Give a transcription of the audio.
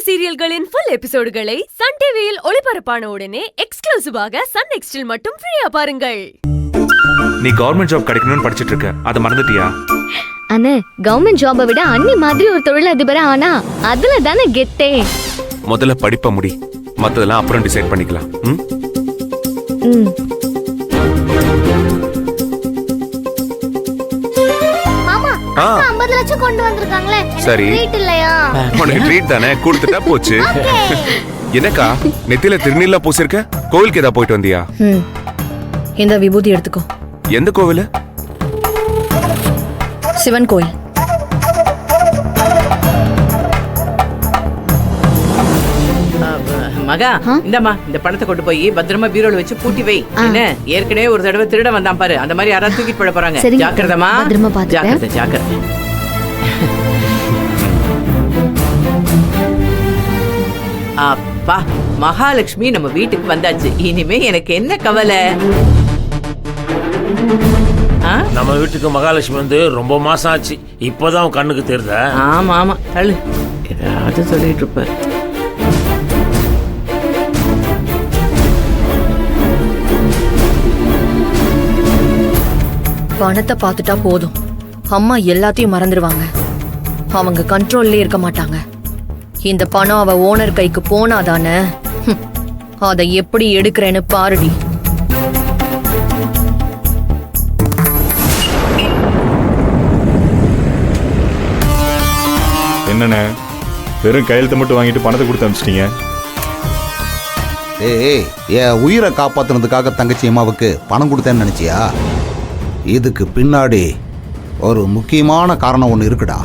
சீரியல்களின் full எபிசோடுகளை Sun டிவியில் ஒளிபரப்பான உடனே எக்ஸ்க்ளூசிவாக சன் நெக்ஸ்டில் மட்டும் ஃப்ரீயா பாருங்கள். நீ கவர்மெண்ட் ஜாப் கிடைக்கணும்னு படிச்சிட்டு இருக்க, அதை மறந்துட்டியா? அண்ணே, கவர்மெண்ட் ஜாபை விட அண்ணி மாதிரி ஒரு தொழிலதிபரா ஆனா அதுல தானே கெத்தே. முதல்ல படிப்ப முடி, மத்ததெல்லாம் அப்புறம் டிசைட் பண்ணிக்கலாம். மாமா 50 லட்சம் கொண்டு வந்திருக்காங்களே, சரி ட்ரீட் இல்லையா? உனக்கு ட்ரீட் தானே, கொடுத்துட்டா போச்சு. என்னக்கா நெத்தியில திருநீர்லாம் பூசிருக்க? கோவிலுக்கு ஏதா போயிட்டு வந்தியா? இந்த விபூதி எடுத்துக்கோ. எந்த கோவில்? சிவன் கோயில். மகா, இந்தம்மா இந்த பணத்தை கொண்டு போய் பத்திரமா பீரோல வச்சு பூட்டி வை. என்ன, ஏற்கனவே ஒரு தடவை திருட வந்தான் பாரு, அந்த மாதிரி யாராவது தூக்கிட்டு போட போறாங்க. ஜாக்கிரதமா, ஜாக்கிரதை ஜாக்கிரதை. அப்பா, மகாலட்சுமி நம்ம வீட்டுக்கு வந்தாச்சு. இனிமே எனக்கு என்ன கவலை? நம்ம வீட்டுக்கு மகாலட்சுமி வந்து ரொம்ப மாசம் ஆச்சு, இப்பதான் கண்ணுக்கு தெரியுதா? ஆமா ஆமா, தள்ளு, ஏதாவது சொல்லிட்டு இருப்ப. பணத்தை பார்த்துட்டா போதும், அம்மா எல்லாத்தையும் மறந்துடுவாங்க. அவங்க கண்ட்ரோல்லே இருக்க மாட்டாங்க. இந்த பணம் அவ ஓனர் கைக்கு போனாதானே, அதை எப்படி எடுக்கிறேன்னு பாருடி. என்னண்ணே, வெறும் கையெழுத்து மட்டும் வாங்கிட்டு பணத்தை கொடுத்து அனுப்பிச்சிட்டீங்க? ஏய், என் உயிரை காப்பாத்துறதுக்காக தங்கச்சி அம்மாவுக்கு பணம் கொடுத்தேன்னு நினைச்சியா? இதுக்கு பின்னாடி ஒரு முக்கியமான காரணம் ஒன்று இருக்குடா.